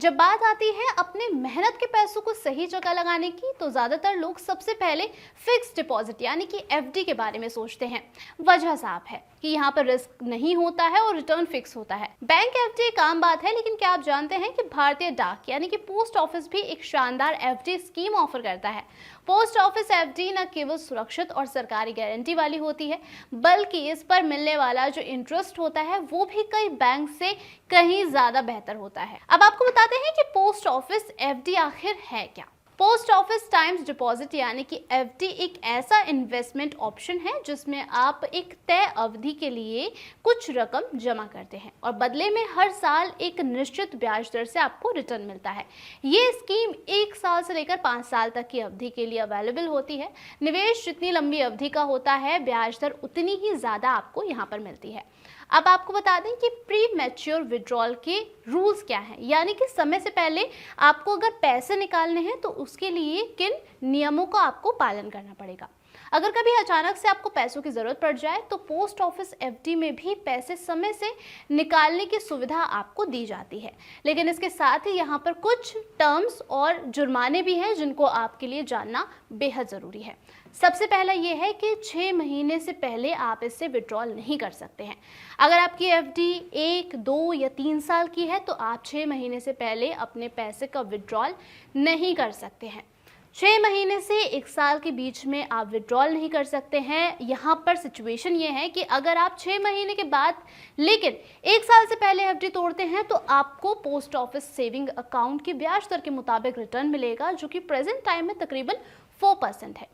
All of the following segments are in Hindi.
जब बात आती है अपने मेहनत के पैसों को सही जगह लगाने की, तो ज्यादातर लोग सबसे पहले फिक्स डिपॉजिट यानी कि एफडी के बारे में सोचते हैं। वजह साफ है कि यहाँ पर रिस्क नहीं होता है और रिटर्न फिक्स होता है। बैंक एफडी एक आम बात है, लेकिन क्या आप जानते हैं कि भारतीय डाक यानी कि पोस्ट ऑफिस भी एक शानदार एफडी स्कीम ऑफर करता है। पोस्ट ऑफिस एफडी न केवल सुरक्षित और सरकारी गारंटी वाली होती है, बल्कि इस पर मिलने वाला जो इंटरेस्ट होता है वो भी कई बैंक से कहीं ज्यादा बेहतर होता है। अब आपको बताते हैं कि पोस्ट ऑफिस एफडी आखिर है क्या। पोस्ट ऑफिस टाइम्स डिपॉजिट यानी कि एफडी एक ऐसा इन्वेस्टमेंट ऑप्शन है जिसमें आप एक तय अवधि के लिए कुछ रकम जमा करते हैं और बदले में हर साल एक निश्चित ब्याज दर से आपको रिटर्न मिलता है। ये स्कीम 1 साल से लेकर 5 साल तक की अवधि के लिए अवेलेबल होती है। निवेश जितनी लंबी अवधि का होता है, ब्याज दर उतनी ही ज्यादा आपको यहाँ पर मिलती है। अब आपको बता दें कि प्री मैच्योर विड्रॉल के रूल्स क्या हैं, यानी कि समय से पहले आपको अगर पैसे निकालने हैं तो उसके लिए किन नियमों का आपको पालन करना पड़ेगा। अगर कभी अचानक से आपको पैसों की जरूरत पड़ जाए तो पोस्ट ऑफिस एफडी में भी पैसे समय से निकालने की सुविधा आपको दी जाती है, लेकिन इसके साथ ही यहाँ पर कुछ टर्म्स और जुर्माने भी हैं जिनको आपके लिए जानना बेहद जरूरी है। सबसे पहला ये है कि 6 महीने से पहले आप इससे विड्रॉल नहीं कर सकते हैं। अगर आपकी एफडी 1, 2 या 3 साल की है तो आप 6 महीने से पहले अपने पैसे का विड्रॉल नहीं कर सकते हैं। 6 महीने से 1 साल के बीच में आप विड्रॉल नहीं कर सकते हैं। यहाँ पर सिचुएशन ये है कि अगर आप 6 महीने के बाद लेकिन 1 साल से पहले एफडी तोड़ते हैं तो आपको पोस्ट ऑफिस सेविंग अकाउंट की ब्याज दर के मुताबिक रिटर्न मिलेगा, जो कि प्रेजेंट टाइम में तकरीबन 4% है।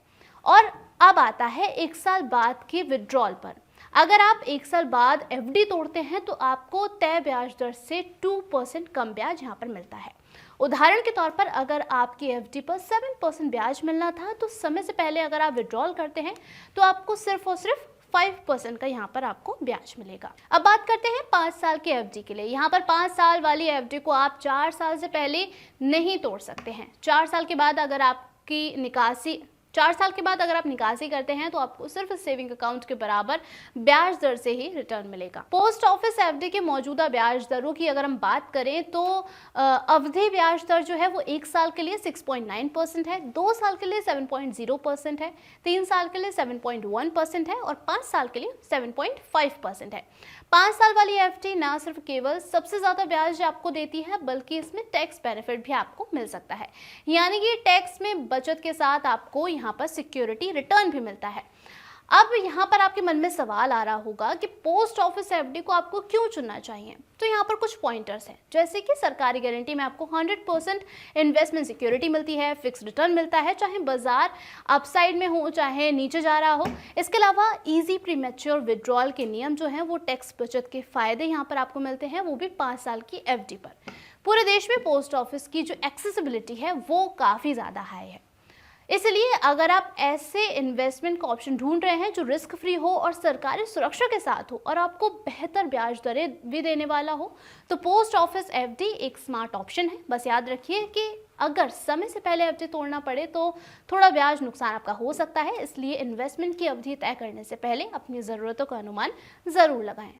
और अब आता है 1 साल बाद के विड्रॉल पर। अगर आप 1 साल बाद एफडी तोड़ते हैं तो आपको तय ब्याज दर से 2% कम ब्याज यहाँ पर मिलता है। उदाहरण के तौर पर अगर आपकी एफडी पर 7% ब्याज मिलना था तो समय से पहले अगर आप विड्रॉल करते हैं तो आपको सिर्फ और सिर्फ 5% का यहाँ पर आपको ब्याज मिलेगा। अब बात करते हैं 5 साल की एफडी के लिए। यहाँ पर 5 साल वाली एफडी को आप 4 साल से पहले नहीं तोड़ सकते हैं। 4 साल के बाद अगर आपकी निकासी 4 साल के बाद अगर आप निकासी करते हैं तो आपको सिर्फ सेविंग अकाउंट के बराबर ब्याज दर से ही रिटर्न मिलेगा। पोस्ट ऑफिस एफडी के मौजूदा ब्याज दरों की अगर हम बात करें तो अवधि ब्याज दर जो है वो 1 साल के लिए 6.9% है, 2 साल के लिए 7.0% है, 3 साल के लिए 7.1% है और 5 साल के लिए 7.5% है। 5 साल वाली एफडी ना सिर्फ केवल सबसे ज्यादा ब्याज आपको देती है, बल्कि इसमें टैक्स बेनिफिट भी आपको मिल सकता है, यानी कि टैक्स में बचत के साथ आपको यहाँ पर सिक्योरिटी रिटर्न भी मिलता है। अब यहाँ पर आपके मन में सवाल आ रहा होगा कि पोस्ट ऑफिस एफडी को आपको क्यों चुनना चाहिए। तो यहाँ पर कुछ पॉइंटर्स हैं, जैसे कि सरकारी गारंटी में आपको 100% इन्वेस्टमेंट सिक्योरिटी मिलती है, फिक्स रिटर्न मिलता है, चाहे बाजार अपसाइड में हो चाहे नीचे जा रहा हो। इसके अलावा इजी प्रीमैच्योर विड्रॉल के नियम जो हैं वो टैक्स बचत के फायदे यहाँ पर आपको मिलते हैं, वो भी 5 साल की एफडी पर। पूरे देश में पोस्ट ऑफिस की जो एक्सेसिबिलिटी है वो काफ़ी ज़्यादा हाई है। इसलिए अगर आप ऐसे इन्वेस्टमेंट का ऑप्शन ढूंढ रहे हैं जो रिस्क फ्री हो और सरकारी सुरक्षा के साथ हो और आपको बेहतर ब्याज दरें भी देने वाला हो, तो पोस्ट ऑफिस एफडी एक स्मार्ट ऑप्शन है। बस याद रखिए कि अगर समय से पहले एफडी तोड़ना पड़े तो थोड़ा ब्याज नुकसान आपका हो सकता है, इसलिए इन्वेस्टमेंट की अवधि तय करने से पहले अपनी ज़रूरतों का अनुमान ज़रूर लगाएं।